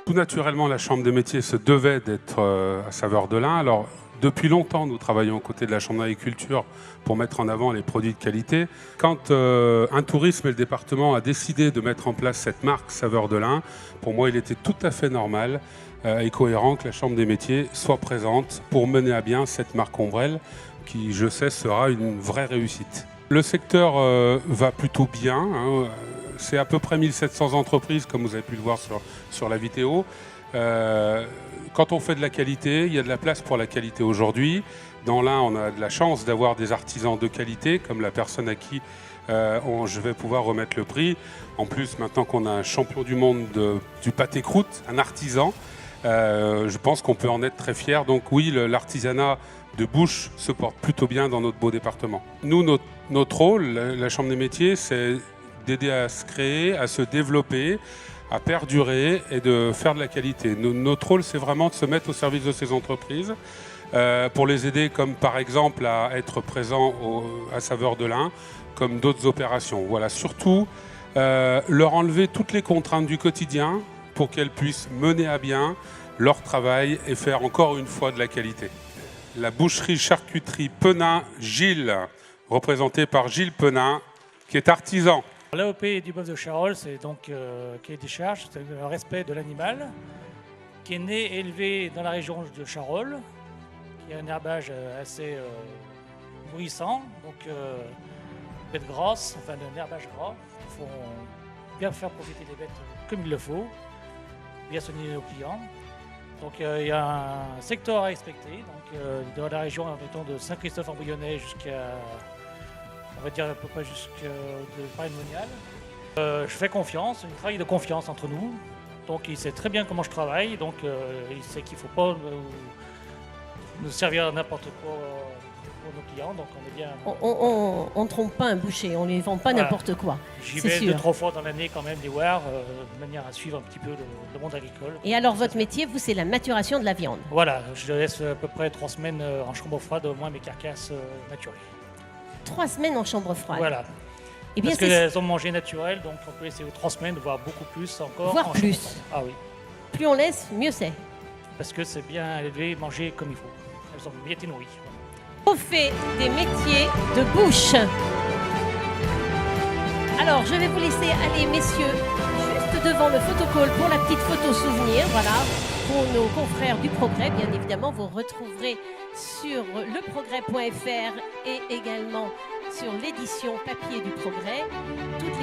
tout naturellement, la Chambre des métiers se devait d'être à saveur de lin. Alors, depuis longtemps, nous travaillons aux côtés de la Chambre d'agriculture pour mettre en avant les produits de qualité. Quand un tourisme et le département a décidé de mettre en place cette marque saveur de lin, pour moi, il était tout à fait normal et cohérent que la Chambre des métiers soit présente pour mener à bien cette marque ombrelle qui, je sais, sera une vraie réussite. Le secteur va plutôt bien, hein. C'est à peu près 1700 entreprises, comme vous avez pu le voir sur la vidéo. Quand on fait de la qualité, il y a de la place pour la qualité aujourd'hui. Dans l'Ain, on a de la chance d'avoir des artisans de qualité, comme la personne à qui je vais pouvoir remettre le prix. En plus, maintenant qu'on a un champion du monde du pâté croûte, un artisan, je pense qu'on peut en être très fier. Donc oui, l'artisanat de bouche se porte plutôt bien dans notre beau département. Nous, notre rôle, la Chambre des métiers, c'est d'aider à se créer, à se développer, à perdurer et de faire de la qualité. Notre rôle, c'est vraiment de se mettre au service de ces entreprises pour les aider, comme par exemple à être présents à Saveur de l'Ain, comme d'autres opérations. Voilà, surtout leur enlever toutes les contraintes du quotidien pour qu'elles puissent mener à bien leur travail et faire encore une fois de la qualité. La boucherie-charcuterie Penin-Gilles, représentée par Gilles Penin, qui est artisan. L'AOP du bœuf de Charolles, c'est donc cahier des charges, c'est le respect de l'animal, qui est né et élevé dans la région de Charolles, qui a un herbage assez nourrissant, donc bêtes grasses, enfin un herbage gras. Il faut bien faire profiter des bêtes comme il le faut, bien soigner nos clients. Donc il y a un secteur à respecter, donc dans la région de Saint-Christophe-en-Bouillonnais jusqu'à, on va dire à peu près jusqu'au Paris monial. Je fais confiance, un travail de confiance entre nous. Donc il sait très bien comment je travaille, donc il sait qu'il ne faut pas nous servir n'importe quoi pour nos clients. Donc on est bien. On ne trompe pas un boucher, on ne lui vend pas n'importe quoi. J'y vais 2-3 fois dans l'année quand même les voir, de manière à suivre un petit peu le monde agricole. Et alors votre métier, vous, c'est la maturation de la viande. Voilà, je laisse à peu près 3 semaines en chambre froide, au moins mes carcasses maturées. 3 semaines en chambre froide. Voilà. Eh bien, parce qu'elles ont mangé naturel, donc on peut laisser 3 semaines, voire beaucoup plus encore. Voire plus. Ah oui. Plus on laisse, mieux c'est. Parce que c'est bien élevé, mangé comme il faut. Elles ont bien été nourries. On fait des métiers de bouche. Alors, je vais vous laisser aller, messieurs, juste devant le photocall pour la petite photo souvenir. Voilà, pour nos confrères du Progrès, bien évidemment, vous retrouverez sur leprogrès.fr et également sur l'édition papier du Progrès toutes